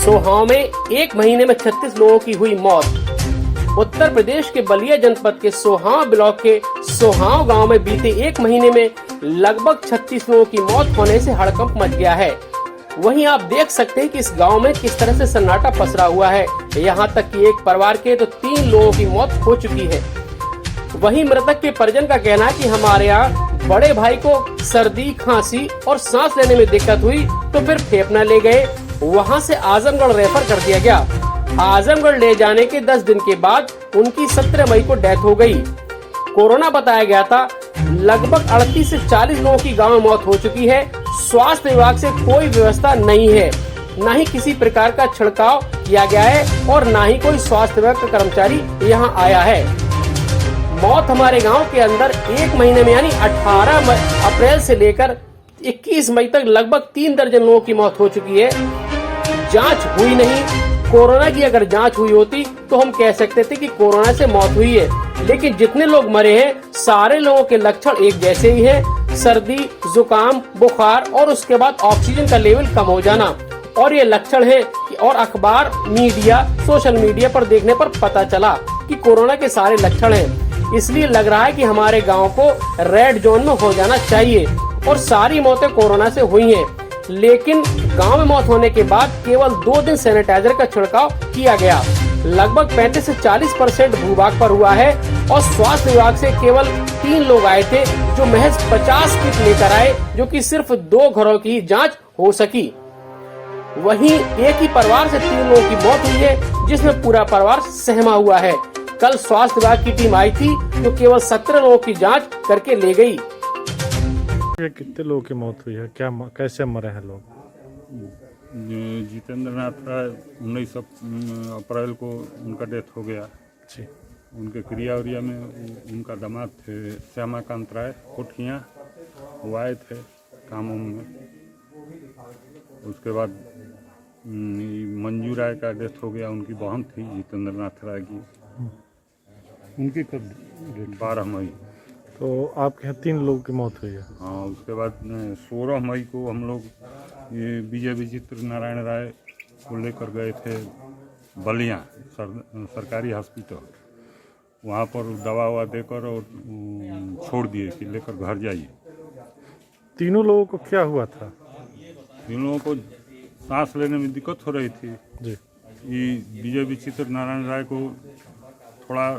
सोहाव में एक महीने में 36 लोगों की हुई मौत। उत्तर प्रदेश के बलिया जनपद के सोहाव ब्लॉक के सोहाव गांव में बीते एक महीने में लगभग 36 लोगों की मौत होने से हड़कंप मच गया है। वहीं आप देख सकते हैं कि इस गांव में किस तरह से सन्नाटा पसरा हुआ है। यहां तक कि एक परिवार के तो 3 लोगों की मौत हो चुकी है। वहीं मृतक के परिजन का कहना है कि हमारे यहाँ बड़े भाई को सर्दी, खांसी और सांस लेने में दिक्कत हुई तो फिर फेफना ले गए, वहां से आजमगढ़ रेफर कर दिया गया। आजमगढ़ ले जाने के 10 दिन के बाद उनकी 17 मई को डेथ हो गई। कोरोना बताया गया था। लगभग 38 से 40 लोगों की गांव में मौत हो चुकी है। स्वास्थ्य विभाग से कोई व्यवस्था नहीं है, न ही किसी प्रकार का छिड़काव किया गया है और न ही कोई स्वास्थ्य विभाग का कर्मचारी यहां आया है। मौत हमारे गांव के अंदर एक महीने में यानी 18 अप्रैल से लेकर 21 मई तक लगभग 3 दर्जन लोगों की मौत हो चुकी है। जांच हुई नहीं। कोरोना की अगर जांच हुई होती तो हम कह सकते थे कि कोरोना से मौत हुई है, लेकिन जितने लोग मरे हैं सारे लोगों के लक्षण एक जैसे ही हैं, सर्दी, जुकाम, बुखार और उसके बाद ऑक्सीजन का लेवल कम हो जाना। और ये लक्षण है और अखबार, मीडिया, सोशल मीडिया पर देखने पर पता चला कि कोरोना के सारे लक्षण हैं। इसलिए लग रहा है कि हमारे गांव को रेड जोन में हो जाना चाहिए और सारी मौतें कोरोना से हुई हैं। लेकिन गांव में मौत होने के बाद केवल 2 दिन सैनिटाइजर का छिड़काव किया गया। लगभग 35 से 40% भूभाग पर हुआ है और स्वास्थ्य विभाग से केवल 3 लोग आए थे जो महज 50 किट लेकर आए, जो कि सिर्फ 2 घरों की जांच हो सकी। वहीं एक ही परिवार से 3 लोगों की मौत हुई है, जिसमें पूरा परिवार सहमा हुआ है। कल स्वास्थ्य विभाग की टीम आई थी जो केवल 17 लोगों की जांच करके ले गई। कितने लोगों की मौत हुई है, क्या कैसे मरे हैं लोग? जितेंद्र नाथ राय 19 अप्रैल को उनका डेथ हो गया जी। उनके क्रिया उरिया में उनका दामाद थे श्यामाकांत राय कोठिया, वो आए थे काम में। उसके बाद मंजू राय का डेथ हो गया, उनकी बहन थी जितेंद्र नाथ राय की, उनकी कब 12 मई। तो आपके यहाँ 3 लोगों की मौत हुई है। हाँ, उसके बाद 16 मई को हम लोग ये विजय विचित्र नारायण राय को लेकर गए थे बलिया सरकारी हॉस्पिटल। वहाँ पर दवा ववा देकर और छोड़ दिए कि लेकर घर जाइए। 3 लोगों को क्या हुआ था? 3 लोगों को सांस लेने में दिक्कत हो रही थी जी। ये विजय विचित्र नारायण राय को थोड़ा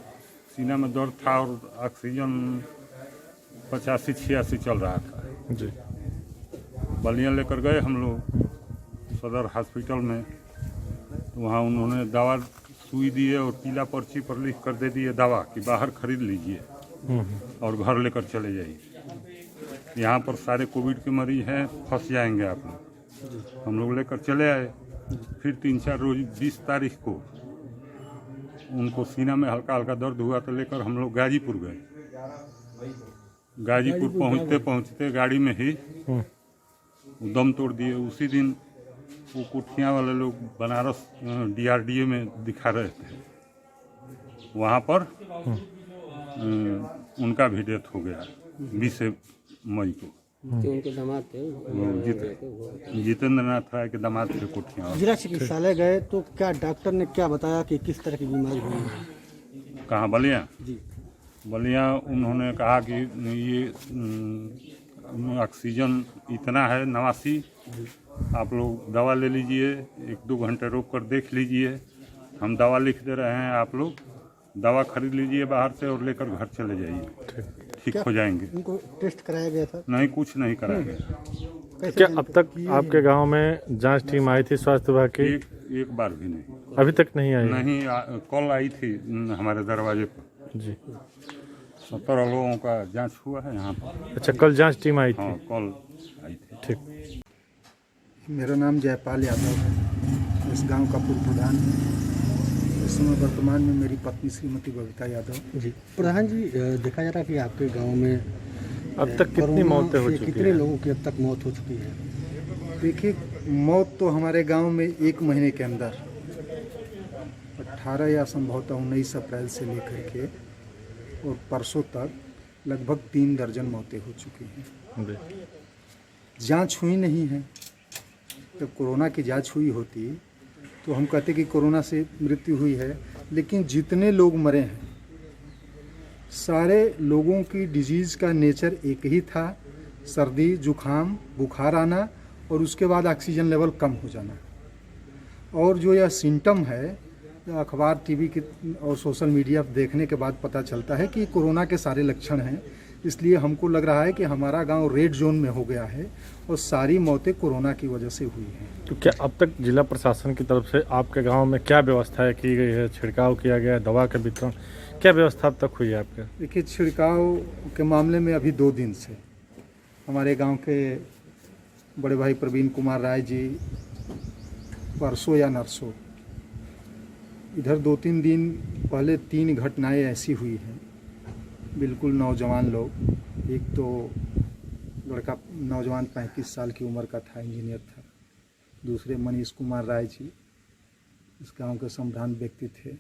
सीना में दर्द था और ऑक्सीजन 85-86 चल रहा था जी। बलिया लेकर गए हम लोग सदर हॉस्पिटल में। तो वहाँ उन्होंने दवा सुई दी है और पीला पर्ची पर लिख कर दे दिए दवा कि बाहर खरीद लीजिए और घर लेकर चले जाइए। यहाँ पर सारे कोविड के मरीज हैं, फंस जाएंगे आप लोग। हम लोग लेकर चले आए। फिर 3-4 रोज 20 तारीख को उनको सीना में हल्का हल्का दर्द हुआ तो लेकर हम लोग गाजीपुर गए। गाजीपुर पहुँचते पहुँचते गाड़ी में ही दम तोड़ दिए। उसी दिन वो कोठिया वाले लोग बनारस DRDA में दिखा रहे थे, वहाँ पर उनका भी डेथ हो गया 20 मई को। उनके दामाद थे जितेंद्र नाथ राय के दामाद थे कोठिया। जिला चिकित्सालय गए तो क्या डॉक्टर ने क्या बताया कि किस तरह की बीमारी हुई है? कहाँ बलिया? जी। बलिया उन्होंने कहा कि ये ऑक्सीजन इतना है 89, आप लोग दवा ले लीजिए, 1-2 घंटे रोक कर देख लीजिए, हम दवा लिख दे रहे हैं, आप लोग दवा खरीद लीजिए बाहर से और लेकर घर चले जाइए, ठीक हो जाएंगे। उनको टेस्ट कराया गया था? नहीं, कुछ नहीं कराया गया। क्या अब तक आपके गांव में जांच टीम आई थी स्वास्थ्य विभाग की? एक बार भी नहीं, अभी तक नहीं आई? नहीं, कल आई थी हमारे दरवाजे पर जी। 17 लोगों का जांच हुआ है यहाँ पर। अच्छा, कल जांच टीम आई हाँ, थी? कल आई थी। ठीक। मेरा नाम जयपाल यादव है, इस गांव का पूर्व प्रधान है। इस समय वर्तमान में मेरी पत्नी श्रीमती बबीता यादव। जी प्रधान जी, देखा जा रहा है कि आपके गांव में अब तक कितनी मौतें हो चुकी हैं? कितने लोगों की अब तक मौत हो चुकी है? देखिए, मौत तो हमारे गांव में एक महीने के अंदर 18 या संभवतः 19 अप्रैल से लेकर के और परसों तक लगभग 3 दर्जन मौतें हो चुकी हैं। जांच हुई नहीं है। जब कोरोना की जांच हुई होती तो हम कहते कि कोरोना से मृत्यु हुई है, लेकिन जितने लोग मरे हैं सारे लोगों की डिजीज़ का नेचर एक ही था, सर्दी जुखाम बुखार आना और उसके बाद ऑक्सीजन लेवल कम हो जाना। और जो यह सिम्टम है अखबार टीवी की और सोशल मीडिया देखने के बाद पता चलता है कि कोरोना के सारे लक्षण हैं। इसलिए हमको लग रहा है कि हमारा गांव रेड जोन में हो गया है और सारी मौतें कोरोना की वजह से हुई हैं। तो क्या अब तक जिला प्रशासन की तरफ से आपके गांव में क्या व्यवस्थाएं की गई है? छिड़काव किया गया है, दवा का वितरण, क्या व्यवस्था अब तक हुई है आपके? देखिए, छिड़काव के मामले में अभी 2 दिन से हमारे गांव के बड़े भाई प्रवीण कुमार राय जी परसों या नरसों इधर 2-3 दिन पहले 3 घटनाएं ऐसी हुई हैं, बिल्कुल नौजवान लोग। एक तो लड़का नौजवान 35 साल की उम्र का था, इंजीनियर था। दूसरे मनीष कुमार राय जी इस गांव के संभ्रांत व्यक्ति थे।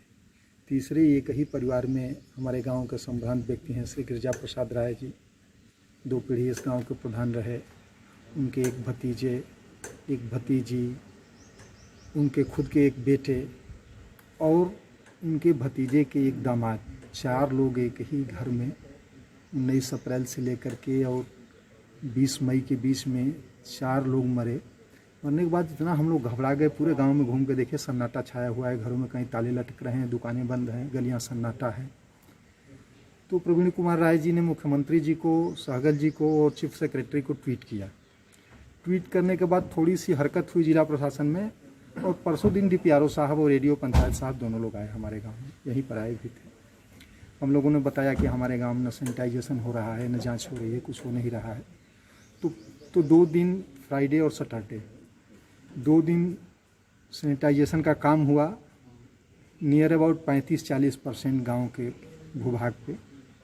तीसरे एक ही परिवार में हमारे गांव के संभ्रांत व्यक्ति हैं श्री गिरजा प्रसाद राय जी, 2 पीढ़ी इस गांव के प्रधान रहे। उनके एक भतीजे, एक भतीजी, उनके खुद के एक बेटे और उनके भतीजे के एक दामाद, 4 लोग एक ही घर में 19 अप्रैल से लेकर के और 20 मई के बीच में 4 लोग मरे। मरने के बाद इतना हम लोग घबरा गए, पूरे गांव में घूम के देखे सन्नाटा छाया हुआ है, घरों में कहीं ताले लटक रहे हैं, दुकानें बंद हैं, गलियां सन्नाटा है। तो प्रवीण कुमार राय जी ने मुख्यमंत्री जी को, सहगल जी को और चीफ सेक्रेटरी को ट्वीट किया। ट्वीट करने के बाद थोड़ी सी हरकत हुई जिला प्रशासन में, और परसों दिन DPRO साहब और रेडियो पंचायत साहब दोनों लोग आए हमारे गांव में, यहीं पर आए भी थे। हम लोगों ने बताया कि हमारे गांव में न सैनिटाइजेशन हो रहा है, न जांच हो रही है, कुछ हो नहीं रहा है। तो 2 दिन फ्राइडे और सैटरडे 2 दिन सैनिटाइजेशन का काम हुआ। नियर अबाउट 35-40% गाँव के भूभाग पे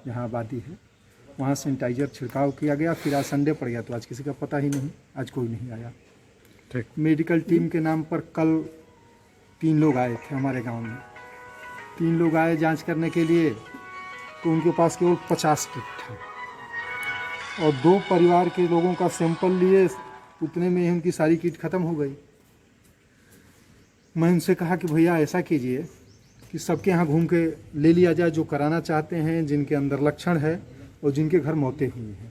जहाँ आबादी है वहाँ सैनिटाइजर छिड़काव किया गया। फिर आज संडे पड़ गया तो आज किसी का पता ही नहीं, आज कोई नहीं आया। ठीक। मेडिकल टीम के नाम पर कल 3 लोग आए थे हमारे गांव में। 3 लोग आए जांच करने के लिए, तो उनके पास केवल 50 किट था और 2 परिवार के लोगों का सैंपल लिए, उतने में ही उनकी सारी किट ख़त्म हो गई। मैं उनसे कहा कि भैया ऐसा कीजिए कि सबके यहाँ घूम के ले लिया जाए जो कराना चाहते हैं, जिनके अंदर लक्षण है और जिनके घर मौतें हुई हैं।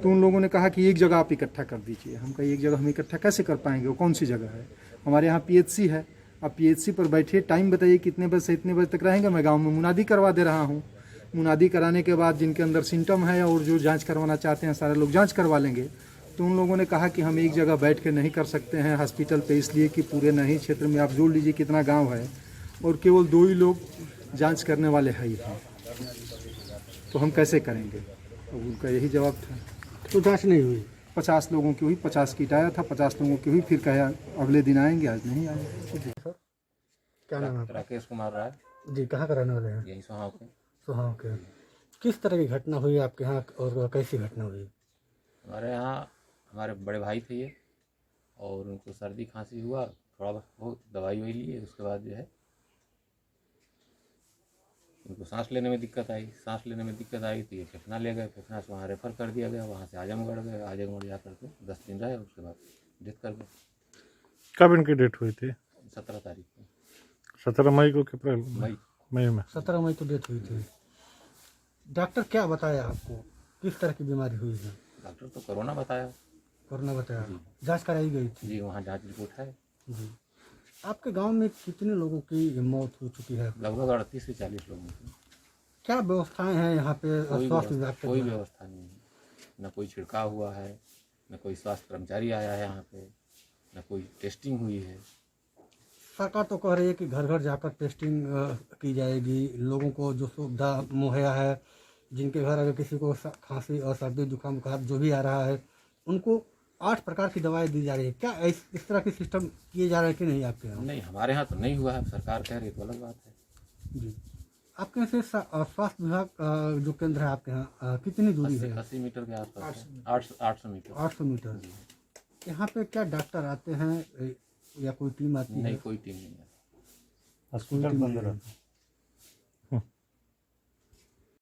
तो उन लोगों ने कहा कि एक जगह आप इकट्ठा कर दीजिए। हम कहा एक जगह हम इकट्ठा कैसे कर पाएंगे, वो कौन सी जगह है? हमारे यहाँ PHC है, आप PHC पर बैठिए, टाइम बताइए कितने बजे से इतने बजे तक रहेंगे। मैं गांव में मुनादी करवा दे रहा हूँ। मुनादी कराने के बाद जिनके अंदर सिम्टम है और जो जांच करवाना चाहते हैं सारे लोग जांच करवा लेंगे। तो उन लोगों ने कहा कि हम एक जगह बैठ के नहीं कर सकते हैं हॉस्पिटल पे, इसलिए कि पूरे नहीं क्षेत्र में आप जोड़ लीजिए कितना गाँव है और केवल 2 ही लोग जाँच करने वाले है ही हैं, तो हम कैसे करेंगे? तो उनका यही जवाब था। तो जांच नहीं हुई? 50 लोगों की हुई, 50 किट आया था, 50 लोगों की हुई, फिर कहा अगले दिन आएंगे, आज नहीं आए। सर क्या नाम है आपका? राकेश कुमार राय। जी, कहाँ का रहने वाले हैं? यही सोहाव के। सोहाव के। किस तरह की घटना हुई आपके यहाँ और कैसी घटना हुई? हमारे यहाँ हमारे बड़े भाई थे ये, और उनको सर्दी खांसी हुआ, थोड़ा बहुत दवाई वही लिए, उसके बाद जो है उनको सांस लेने में दिक्कत आई। तो ये फेफना ले गए, फेफना से वहाँ रेफ़र कर दिया गया, वहाँ से आजमगढ़ गए। आजमगढ़ जा करके 10 दिन रहे, उसके बाद डेथ कर गए। कब इनकी डेट हुई थी? 17 तारीख को। 17 मई को कि अप्रैल मई में? 17 मई को डेथ हुई थी। डॉक्टर क्या बताया आपको, किस तरह की बीमारी हुई है? डॉक्टर तो कोरोना बताया। कोरोना बताया। जांच कराई गई थी? जी, वहाँ जांच रिपोर्ट है। जी। आपके गांव में कितने लोगों की मौत हो चुकी है? लगभग 38 से 40 लोगों की। क्या व्यवस्थाएं हैं यहाँ पे स्वास्थ्य विभाग के? कोई व्यवस्था नहीं है, न कोई छिड़काव हुआ है, न कोई स्वास्थ्य कर्मचारी आया है यहाँ पे, न कोई टेस्टिंग हुई है। सरकार तो कह रही है कि घर घर जाकर टेस्टिंग की जाएगी, लोगों को जो सुविधा मुहैया है, जिनके घर अगर किसी को खांसी और सर्दी जुकाम बुखार जो भी आ रहा है, उनको 8 प्रकार की दवाएं दी जा रही है। क्या इस तरह के सिस्टम किए जा रहे हैं कि नहीं आपके यहाँ? नहीं, हमारे यहाँ तो नहीं हुआ है, सरकार कह रही है तो अलग बात है। जी। आपके यहाँ से स्वास्थ्य विभाग जो केंद्र है आपके यहाँ कितनी दूरी है? 80 मीटर के आसपास है। 800 मीटर। 800 मीटर। यहाँ पे क्या डॉक्टर आते हैं या कोई टीम आती है? नहीं, कोई टीम नहीं है। हॉस्पिटल बंद रहता है।